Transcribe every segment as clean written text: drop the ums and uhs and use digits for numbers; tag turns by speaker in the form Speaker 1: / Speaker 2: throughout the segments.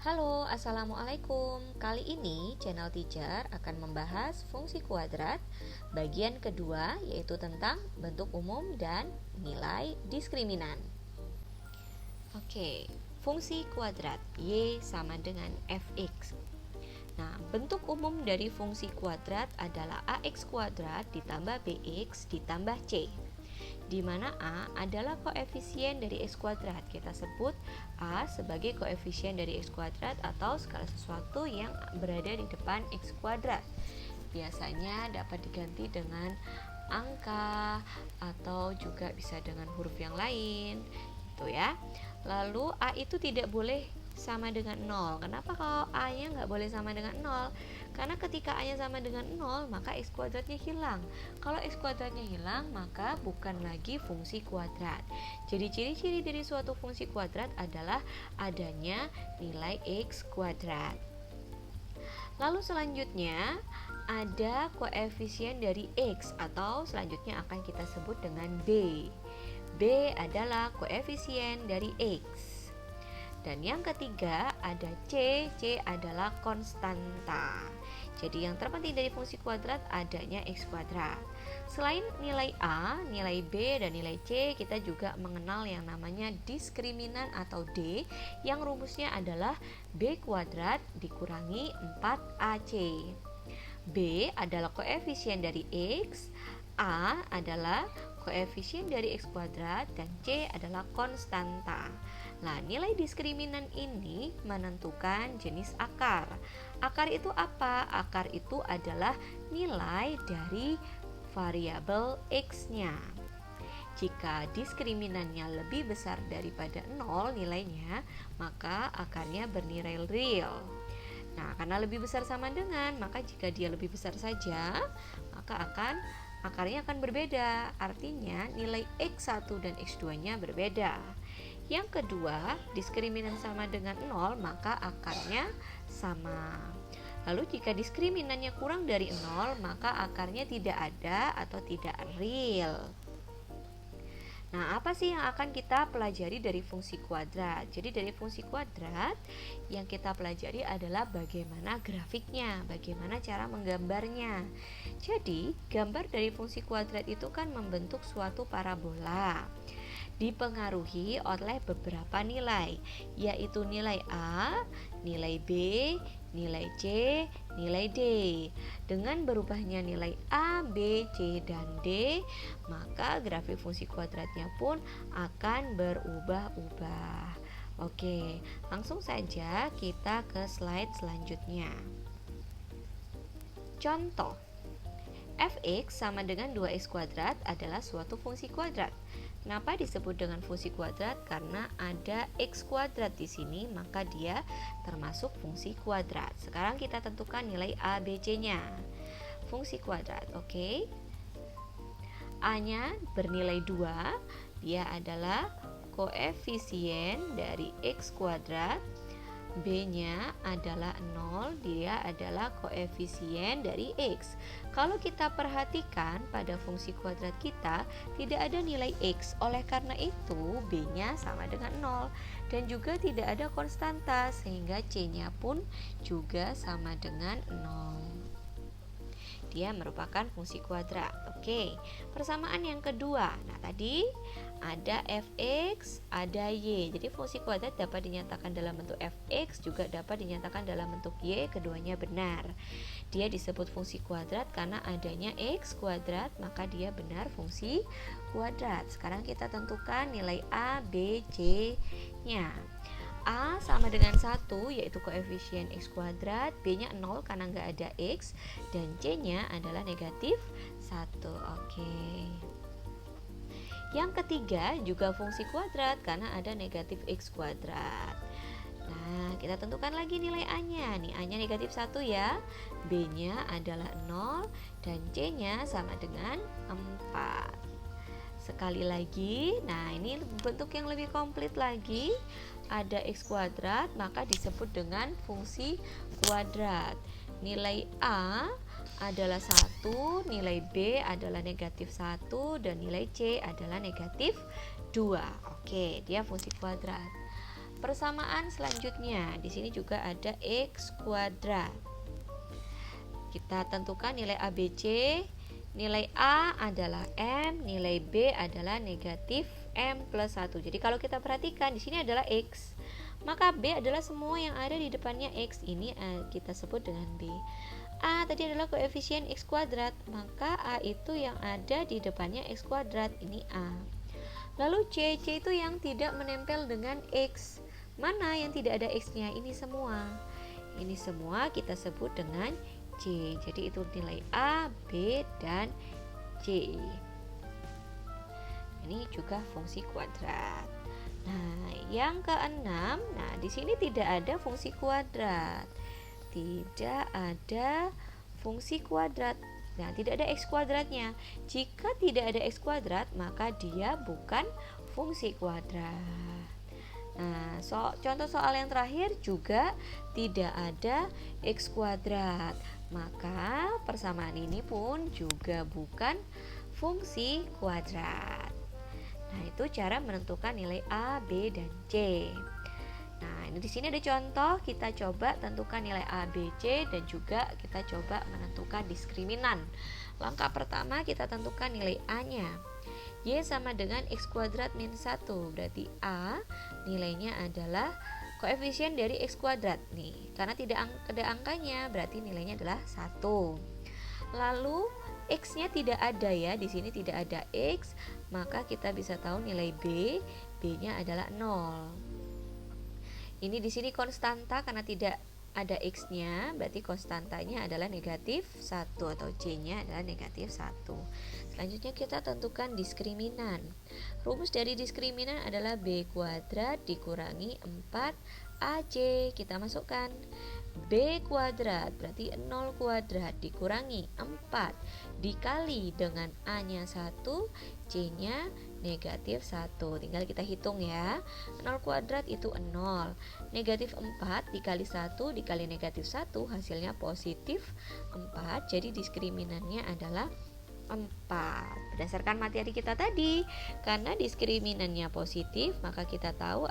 Speaker 1: Halo, Assalamualaikum. Kali ini channel Teacher akan membahas fungsi kuadrat bagian kedua, yaitu tentang bentuk umum dan nilai diskriminan. Oke, fungsi kuadrat Y sama dengan fx. Nah, bentuk umum dari fungsi kuadrat adalah ax kuadrat ditambah bx ditambah c, di mana A adalah koefisien dari X kuadrat. Kita sebut A sebagai koefisien dari X kuadrat atau segala sesuatu yang berada di depan X kuadrat. Biasanya dapat diganti dengan angka atau juga bisa dengan huruf yang lain, gitu ya. Lalu A itu tidak boleh sama dengan 0. Kenapa kalau A-nya nggak boleh sama dengan 0? Karena ketika A-nya sama dengan 0, maka X kuadratnya hilang. Kalau X kuadratnya hilang, maka bukan lagi fungsi kuadrat. Jadi ciri-ciri dari suatu fungsi kuadrat adalah adanya nilai X kuadrat. Lalu selanjutnya ada koefisien dari X, atau selanjutnya akan kita sebut dengan B. B adalah koefisien dari X. Dan yang ketiga ada C. C adalah konstanta. Jadi yang terpenting dari fungsi kuadrat adanya X kuadrat. Selain nilai A, nilai B, dan nilai C, kita juga mengenal yang namanya diskriminan atau D, yang rumusnya adalah B kuadrat dikurangi 4AC. B adalah koefisien dari X, A adalah koefisien dari X kuadrat, dan C adalah konstanta. Nah, nilai diskriminan ini menentukan jenis akar. Akar itu apa? Akar itu adalah nilai dari variabel X-nya. Jika diskriminannya lebih besar daripada 0 nilainya, maka akarnya bernilai real. Nah, karena lebih besar sama dengan, maka jika dia lebih besar saja, maka akarnya akan berbeda. Artinya nilai X1 dan X2-nya berbeda. Yang kedua, diskriminan sama dengan 0, maka akarnya sama. Lalu jika diskriminannya kurang dari 0, maka akarnya tidak ada atau tidak real. Nah, apa sih yang akan kita pelajari dari fungsi kuadrat? Jadi dari fungsi kuadrat yang kita pelajari adalah bagaimana grafiknya, bagaimana cara menggambarnya. Jadi, gambar dari fungsi kuadrat itu kan membentuk suatu parabola, dipengaruhi oleh beberapa nilai, yaitu nilai A, nilai B, nilai C, nilai D. Dengan berubahnya nilai A, B, C, dan D, maka grafik fungsi kuadratnya pun akan berubah-ubah. Oke, langsung saja kita ke slide selanjutnya. Contoh, fx sama dengan 2x kuadrat adalah suatu fungsi kuadrat. Kenapa disebut dengan fungsi kuadrat? Karena ada x kuadrat di sini, maka dia termasuk fungsi kuadrat. Sekarang kita tentukan nilai a, b, c-nya. Fungsi kuadrat, oke. A-nya bernilai 2, dia adalah koefisien dari x kuadrat. B-nya adalah 0, dia adalah koefisien dari X. Kalau kita perhatikan pada fungsi kuadrat kita tidak ada nilai X, oleh karena itu B-nya sama dengan 0, dan juga tidak ada konstanta sehingga C-nya pun juga sama dengan 0. Dia merupakan fungsi kuadrat. Oke, persamaan yang kedua. Nah, tadi ada fx, ada y. Jadi fungsi kuadrat dapat dinyatakan dalam bentuk fx, juga dapat dinyatakan dalam bentuk y, keduanya benar. Dia disebut fungsi kuadrat karena adanya x kuadrat, maka dia benar fungsi kuadrat. Sekarang kita tentukan nilai a, b, c-nya. A sama dengan 1, yaitu koefisien x kuadrat, B-nya 0 karena nggak ada x, dan C-nya adalah negatif 1. Oke. Yang ketiga juga fungsi kuadrat karena ada negatif x kuadrat. Nah, kita tentukan lagi nilai A-nya. Nih, A-nya negatif 1 ya, B-nya adalah 0, dan C-nya sama dengan 4. Sekali lagi, nah ini bentuk yang lebih komplit lagi. Ada x kuadrat, maka disebut dengan fungsi kuadrat. Nilai A adalah 1, nilai B adalah negatif 1, dan nilai C adalah negatif 2. Oke, dia fungsi kuadrat. persamaan selanjutnya, di sini juga ada X kuadrat. Kita tentukan nilai ABC. Nilai A adalah M, nilai B adalah negatif M plus 1. Jadi kalau kita perhatikan di sini adalah X, maka B adalah semua yang ada di depannya X. Ini kita sebut dengan B. A tadi adalah koefisien X kuadrat, maka A itu yang ada di depannya X kuadrat. Ini A. Lalu C itu yang tidak menempel dengan X. Mana yang tidak ada X-nya? Ini semua. Ini semua kita sebut dengan C. Jadi itu nilai A, B, dan C. Ini juga fungsi kuadrat. Nah, yang keenam, di sini tidak ada fungsi kuadrat. Tidak ada fungsi kuadrat. Nah, tidak ada X kuadratnya. Jika tidak ada X kuadrat, maka dia bukan fungsi kuadrat. Nah, contoh soal yang terakhir juga tidak ada X kuadrat. Maka persamaan ini pun juga bukan fungsi kuadrat. Nah, itu cara menentukan nilai A, B, dan C. Nah, ini di sini ada contoh, kita coba tentukan nilai A, B, C, dan juga kita coba menentukan diskriminan. Langkah pertama kita tentukan nilai A-nya. Y sama dengan X kuadrat min 1, berarti A nilainya adalah koefisien dari X kuadrat nih. Karena tidak ada angkanya, berarti nilainya adalah 1. Lalu X-nya tidak ada ya, di sini tidak ada X, maka kita bisa tahu nilai B, B-nya adalah 0. Ini di sini konstanta karena tidak ada X-nya, berarti konstantanya adalah negatif 1 atau C-nya adalah negatif 1. Selanjutnya kita tentukan diskriminan. Rumus dari diskriminan adalah B kuadrat dikurangi 4AC. Kita masukkan B kuadrat berarti 0 kuadrat dikurangi 4 dikali dengan A-nya 1, C-nya negatif 1. Tinggal kita hitung ya. 0 kuadrat itu 0. Negatif 4 dikali 1 dikali negatif 1 hasilnya positif 4. Jadi diskriminannya adalah 4. Berdasarkan materi kita tadi, karena diskriminannya positif, maka kita tahu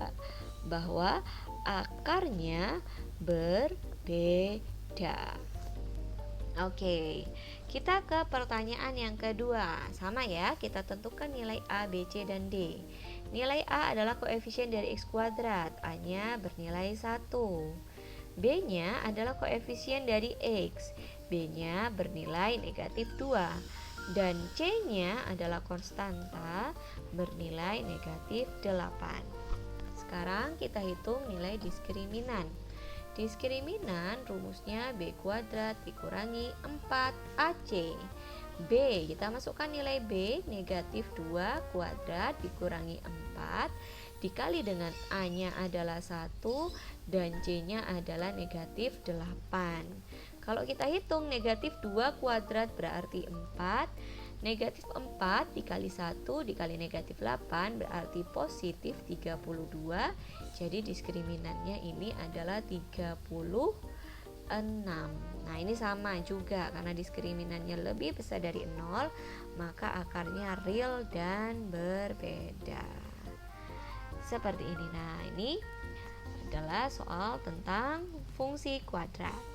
Speaker 1: bahwa akarnya berbeda. Oke, kita ke pertanyaan yang kedua. Sama ya, kita tentukan nilai A, B, C, dan D. Nilai A adalah koefisien dari X kuadrat, A-nya bernilai 1. B-nya adalah koefisien dari X, B-nya bernilai negatif 2. Dan C-nya adalah konstanta bernilai negatif 8. Sekarang kita hitung nilai diskriminan. Diskriminan rumusnya B kuadrat dikurangi 4AC. B, kita masukkan nilai B negatif 2 kuadrat dikurangi 4 dikali dengan A-nya adalah 1 dan C-nya adalah negatif 8. Kalau kita hitung negatif 2 kuadrat berarti 4, negatif 4 dikali 1 dikali negatif 8 berarti positif 32. Jadi diskriminannya ini adalah 36. Nah, ini sama juga karena diskriminannya lebih besar dari 0, maka akarnya real dan berbeda. Seperti ini. Nah, ini adalah soal tentang fungsi kuadrat.